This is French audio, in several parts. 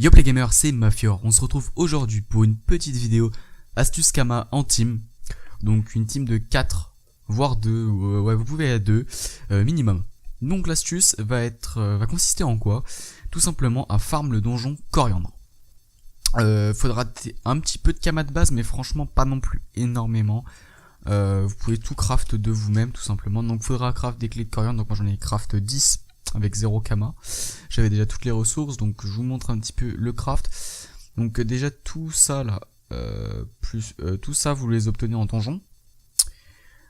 Yop les gamers, c'est Mafior. On se retrouve aujourd'hui pour une petite vidéo astuce Kama en team. Donc une team de 4 voire 2, ouais vous pouvez être 2 minimum. Donc l'astuce va consister en quoi? Tout simplement à farm le donjon Coriandre. Faudra un petit peu de Kama de base, mais franchement pas non plus énormément. Vous pouvez tout craft de vous-même tout simplement. Donc faudra craft des clés de Coriandre. Donc moi j'en ai craft 10 avec 0 Kama. J'avais déjà toutes les ressources, donc je vous montre un petit peu le craft. Donc déjà tout ça là, tout ça vous les obtenez en donjon.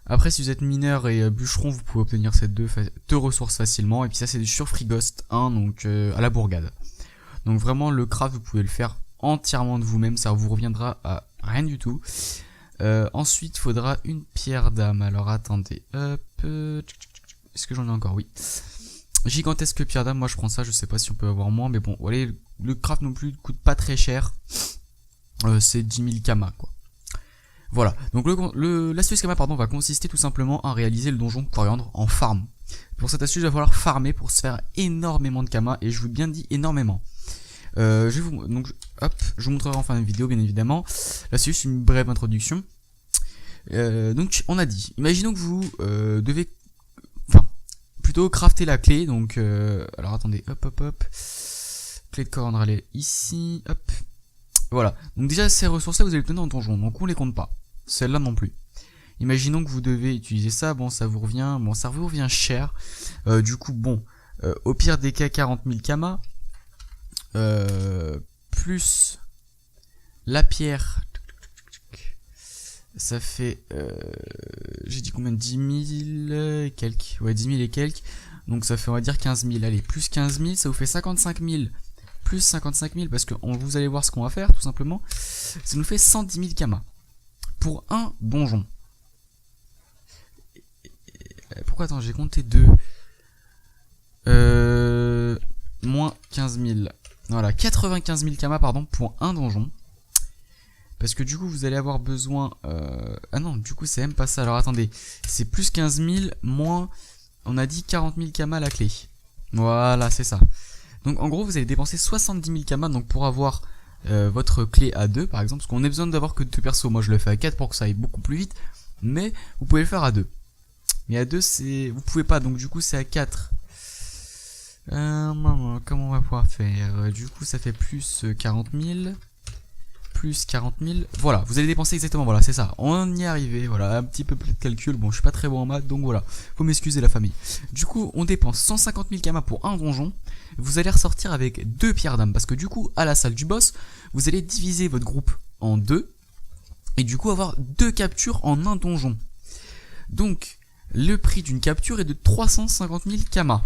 Après si vous êtes mineur et bûcheron, vous pouvez obtenir ces deux ressources facilement. Et puis ça c'est sur Frighost 1, donc à la bourgade. Donc vraiment le craft vous pouvez le faire entièrement de vous-même, ça vous reviendra à rien du tout. Ensuite il faudra une pierre d'âme. Alors attendez, hop, est-ce que j'en ai encore? Oui. Gigantesque pierre d'âme, moi je prends ça, je sais pas si on peut avoir moins, mais bon, voilà, le craft non plus coûte pas très cher, c'est 10 000 Kama quoi. Voilà, donc l'astuce Kama pardon va consister tout simplement à réaliser le donjon Coriandre en farm. Pour cette astuce il va falloir farmer pour se faire énormément de Kama, et je vous bien dis énormément. Je vous montrerai en fin de vidéo bien évidemment. Là c'est juste une brève introduction. Donc on a dit, imaginons que vous devez plutôt crafter la clé, donc alors attendez, hop, clé de Coriandre elle est ici, hop, voilà, donc déjà ces ressources là vous allez les tenir en donjon, donc on les compte pas, celle-là non plus. Imaginons que vous devez utiliser ça, bon ça vous revient cher, du coup bon, au pire des cas 40 000 Kama, plus la pierre, ça fait, j'ai dit combien? 10 000 et quelques, ouais 10 000 et quelques, donc ça fait on va dire 15 000, allez, plus 15 000, ça vous fait 55 000, plus 55 000, parce que vous allez voir ce qu'on va faire, tout simplement, ça nous fait 110 000 Kama, pour un donjon. Pourquoi, attends, j'ai compté 2, moins 15 000, voilà, 95 000 Kama, pardon, pour un donjon. Parce que du coup vous allez avoir besoin... Ah non, du coup c'est même pas ça. Alors attendez, c'est plus 15 000 moins... On a dit 40 000 Kama à la clé. Voilà, c'est ça. Donc en gros vous allez dépenser 70 000 Kama donc pour avoir votre clé à 2 par exemple. Parce qu'on a besoin d'avoir que 2 persos. Moi je le fais à 4 pour que ça aille beaucoup plus vite. Mais vous pouvez le faire à 2. Mais à 2 c'est... Vous pouvez pas, donc du coup c'est à 4. Comment on va pouvoir faire? Du coup ça fait plus 40 000... plus 40 000, voilà, vous allez dépenser exactement, voilà, c'est ça, on y est arrivé, voilà, un petit peu plus de calcul, bon, je suis pas très bon en maths, donc voilà, faut m'excuser la famille. Du coup, on dépense 150 000 Kama pour un donjon, vous allez ressortir avec 2 pierres d'âme, parce que du coup, à la salle du boss, vous allez diviser votre groupe en 2, et du coup avoir 2 captures en un donjon. Donc, le prix d'une capture est de 350 000 Kama.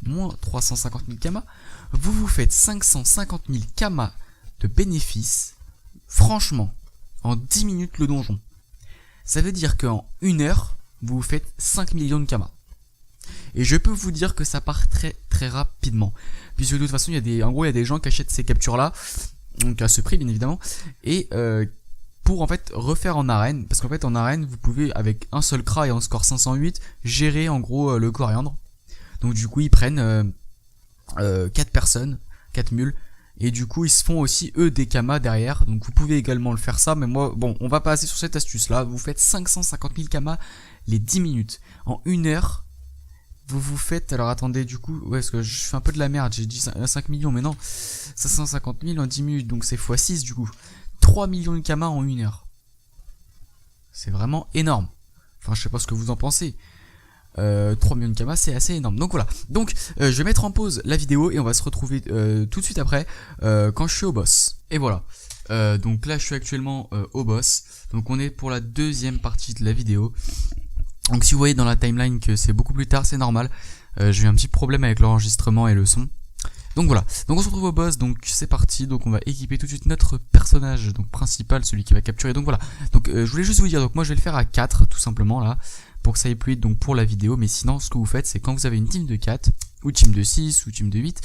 Moins 350 000 Kama, vous faites 550 000 Kama de bénéfices, franchement, en 10 minutes le donjon. Ça veut dire qu'en 1 heure, vous faites 5 millions de Kama. Et je peux vous dire que ça part très très rapidement. Puisque de toute façon, il y a des gens qui achètent ces captures là, donc à ce prix bien évidemment, et pour en fait refaire en arène, parce qu'en fait en arène, vous pouvez avec un seul cra et en score 508, gérer en gros le Coriandre. Donc du coup, ils prennent 4 personnes, 4 mules, et du coup ils se font aussi eux des Kama derrière, donc vous pouvez également le faire ça, mais moi bon on va passer sur cette astuce là. Vous faites 550 000 Kama les 10 minutes, en 1 heure vous faites, alors attendez du coup, ouais parce que je fais un peu de la merde, j'ai dit 5 millions mais non, 550 000 en 10 minutes, donc c'est x6 du coup, 3 millions de Kama en 1 heure, c'est vraiment énorme, enfin je sais pas ce que vous en pensez. 3 millions de Kama c'est assez énorme, donc voilà, donc je vais mettre en pause la vidéo et on va se retrouver tout de suite après quand je suis au boss. Et voilà, donc là je suis actuellement au boss, donc on est pour la deuxième partie de la vidéo. Donc si vous voyez dans la timeline que c'est beaucoup plus tard, c'est normal, j'ai eu un petit problème avec l'enregistrement et le son. Donc voilà, donc on se retrouve au boss, donc c'est parti, donc on va équiper tout de suite notre personnage donc principal, celui qui va capturer. Donc voilà, donc je voulais juste vous dire, donc moi je vais le faire à 4 tout simplement là, pour que ça aille plus vite donc pour la vidéo. Mais sinon ce que vous faites c'est quand vous avez une team de 4 ou team de 6 ou team de 8,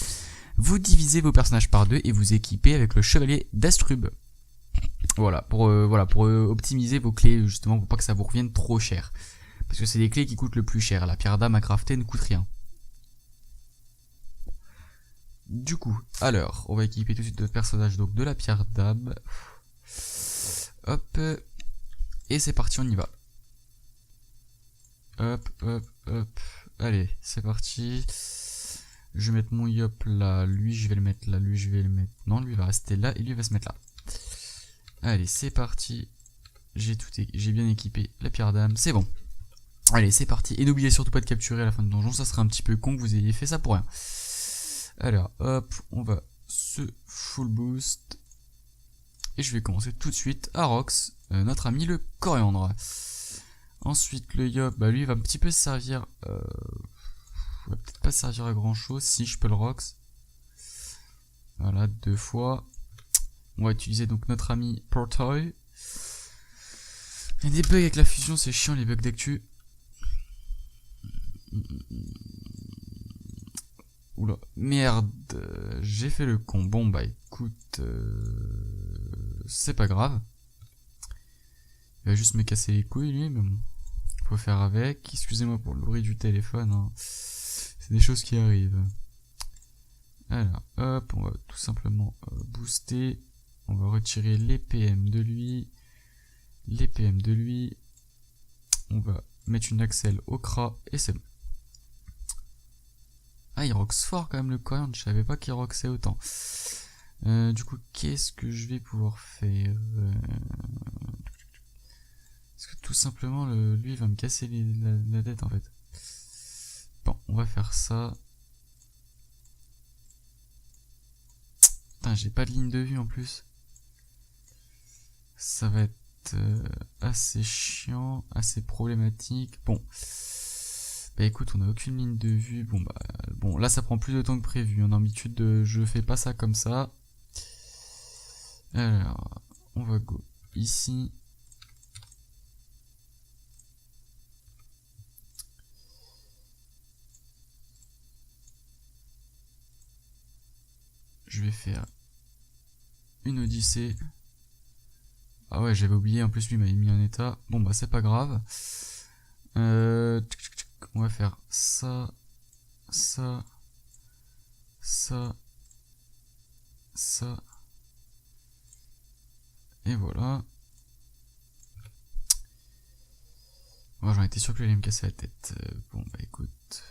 vous divisez vos personnages par 2 et vous équipez avec le chevalier d'Astrub. Voilà, pour optimiser vos clés justement, pour pas que ça vous revienne trop cher, parce que c'est des clés qui coûtent le plus cher. La pierre d'âme à crafter ne coûte rien. Du coup, alors, on va équiper tout de suite notre personnage donc de la pierre d'âme. Hop. Et c'est parti, on y va. Hop, hop, hop. Allez, c'est parti. Je vais mettre mon yop là. Lui, je vais le mettre là. Lui, je vais le mettre. Non, lui va rester là et lui va se mettre là. Allez, c'est parti. J'ai bien équipé la pierre d'âme. C'est bon. Allez, c'est parti. Et n'oubliez surtout pas de capturer à la fin de donjon. Ça serait un petit peu con que vous ayez fait ça pour rien. Alors, hop, on va se full boost. Et je vais commencer tout de suite à Rox, notre ami le coriandre. Ensuite, le yop, bah lui va un petit peu servir. Va peut-être pas servir à grand chose si je peux le Rox. Voilà, 2 fois. On va utiliser donc notre ami Portoy. Il y a des bugs avec la fusion, c'est chiant les bugs d'actu. Oula, merde, j'ai fait le con. Bon bah écoute, c'est pas grave. Il va juste me casser les couilles lui, mais bon, faut faire avec. Excusez-moi pour le bruit du téléphone, hein. C'est des choses qui arrivent. Alors, hop, on va tout simplement booster. On va retirer les PM de lui. Les PM de lui. On va mettre une axelle au cra et c'est bon. Ah, il roxe fort quand même le coriandre, je savais pas qu'il roxait autant. Du coup, qu'est-ce que je vais pouvoir faire Parce que tout simplement, lui, il va me casser la tête en fait. Bon, on va faire ça. Putain, j'ai pas de ligne de vue en plus. Ça va être assez chiant, assez problématique. Bon. Bah écoute, on a aucune ligne de vue. Bon, là ça prend plus de temps que prévu. En habitude, je fais pas ça comme ça. Alors, on va go ici. Je vais faire une odyssée. Ah ouais, j'avais oublié, en plus lui m'avait mis en état. Bon bah c'est pas grave. On va faire ça, ça, ça, ça. Et voilà. Moi j'en étais sûr qu'il allait me casser la tête. Bon bah écoute.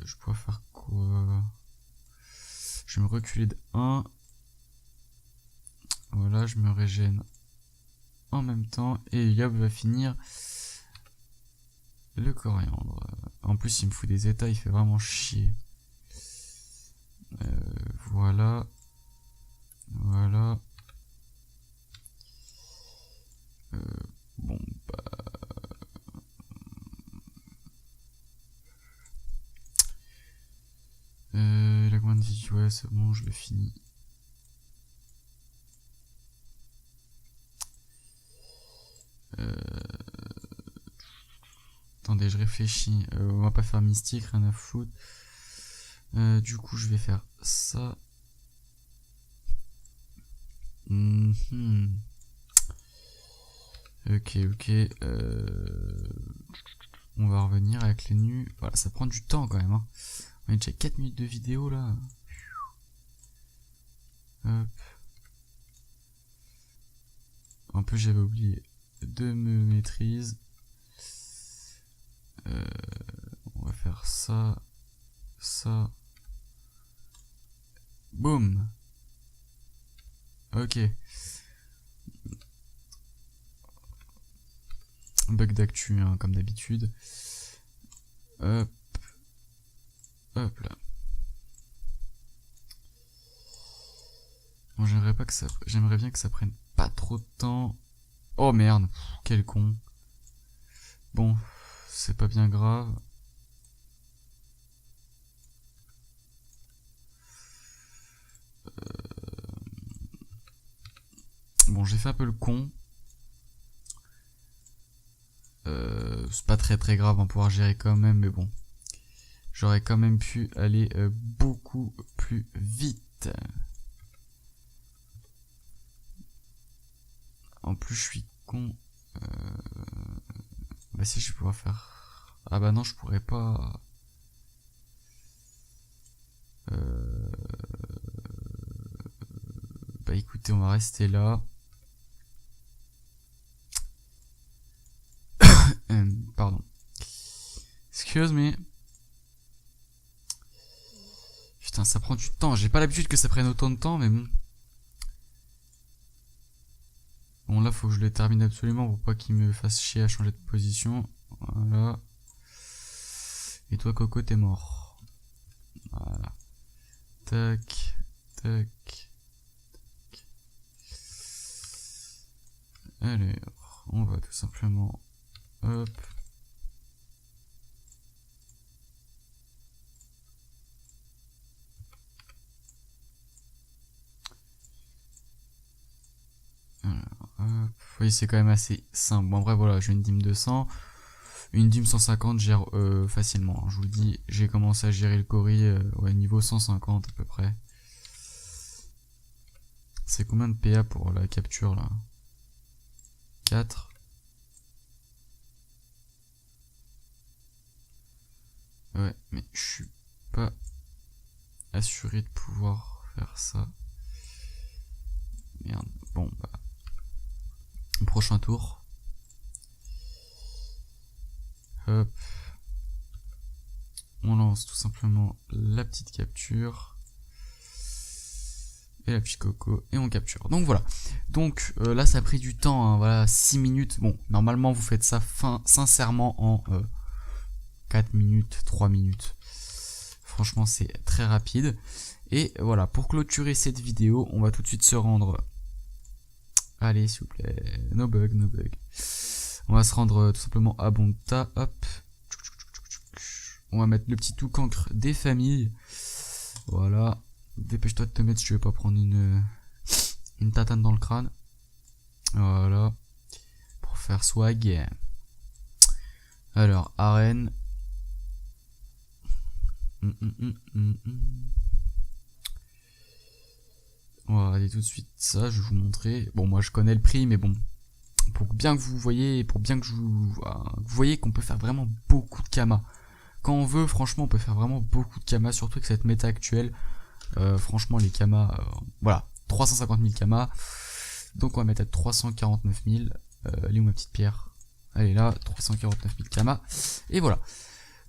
Je pourrais faire quoi? Je vais me reculer de 1. Voilà, je me régène en même temps. Et Yob va finir le coriandre. En plus, il me fout des états, il fait vraiment chier. Voilà. Voilà. Bon, bah... la grande vie, ouais, c'est bon, je le finis. Attendez, je réfléchis. On va pas faire mystique, rien à foutre. Du coup, je vais faire ça. Ok, ok. On va revenir avec les nus. Voilà, ça prend du temps quand même. Hein. On a déjà 4 minutes de vidéo là. Hop. En plus, j'avais oublié de me maîtriser. On va faire ça. Ça. Boum. Ok. Bug d'actu, hein, comme d'habitude. Hop. Hop là. Bon, j'aimerais bien que ça prenne pas trop de temps. Oh merde, quel con. Bon, c'est pas bien grave. Bon, j'ai fait un peu le con. C'est pas très grave, on va pouvoir gérer quand même, mais bon. J'aurais quand même pu aller beaucoup plus vite. En plus, je suis con. Bah si, je vais pouvoir faire... Ah bah non, je pourrais pas... Bah écoutez, on va rester là. Pardon. Excuse me. Putain, ça prend du temps. J'ai pas l'habitude que ça prenne autant de temps, mais bon. Bon, là, faut que je les termine absolument pour pas qu'ils me fassent chier à changer de position. Voilà. Et toi, Coco, t'es mort. Voilà. Tac, tac, tac. Allez, on va tout simplement... Hop. Alors, hop. Vous voyez, c'est quand même assez simple. Bon, après, voilà, j'ai une dîme 200. Une dîme 150, je gère facilement. Je vous le dis, j'ai commencé à gérer le Cory ouais, niveau 150 à peu près. C'est combien de PA pour la capture là? 4. Ouais, mais je suis pas assuré de pouvoir faire ça. Merde. Bon, bah. Prochain tour. Hop. On lance tout simplement la petite capture. Et la petite Coco. Et on capture. Donc voilà. Donc là, ça a pris du temps. Hein, voilà, 6 minutes. Bon, normalement, vous faites ça sincèrement en 4 minutes, 3 minutes. Franchement, c'est très rapide. Et voilà, pour clôturer cette vidéo, on va tout de suite se rendre... Allez, s'il vous plaît. No bug, no bug. On va se rendre tout simplement à Bonta. Hop. On va mettre le petit tout cancre des familles. Voilà. Dépêche-toi de te mettre si tu veux pas prendre une tatane dans le crâne. Voilà. Pour faire swag. Alors, arène. On va regarder tout de suite ça, je vais vous montrer. Bon, moi je connais le prix, mais bon, pour bien que vous voyez, pour bien que vous voyez qu'on peut faire vraiment beaucoup de kamas. Quand on veut, franchement, on peut faire vraiment beaucoup de kamas, surtout avec cette méta actuelle. Franchement, les kamas, voilà, 350 000 kamas. Donc on va mettre à 349 000. Elle est où ma petite pierre? Elle est là, 349 000 kamas. Et voilà.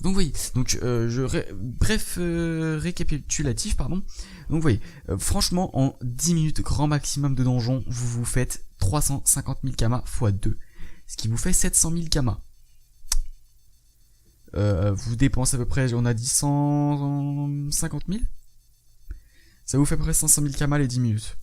Donc vous voyez, donc récapitulatif, pardon. Donc vous voyez, franchement en 10 minutes grand maximum de donjon, vous vous faites 350 000 kamas x 2, ce qui vous fait 700 000 kamas. Vous dépensez à peu près, on a dit 150 000. Ça vous fait à peu près 500 000 kamas les 10 minutes.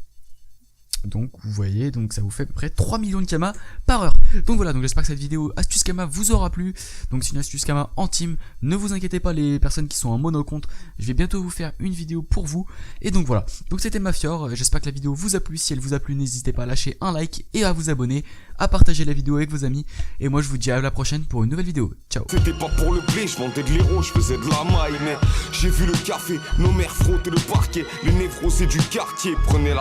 Donc vous voyez, donc ça vous fait à peu près 3 millions de kamas par heure. Donc voilà, donc j'espère que cette vidéo astuce kama vous aura plu. Donc c'est une astuce kama en team. Ne vous inquiétez pas les personnes qui sont en monocompte, je vais bientôt vous faire une vidéo pour vous. Et donc voilà, donc c'était Mafior, j'espère que la vidéo vous a plu. Si elle vous a plu, n'hésitez pas à lâcher un like et à vous abonner, à partager la vidéo avec vos amis. Et moi je vous dis à la prochaine pour une nouvelle vidéo. Ciao. C'était pas pour le blé, je vendais de l'héros, je faisais de la maille. Mais j'ai vu le café, nos mères frotter le parquet. Les névrosés du quartier prenaient la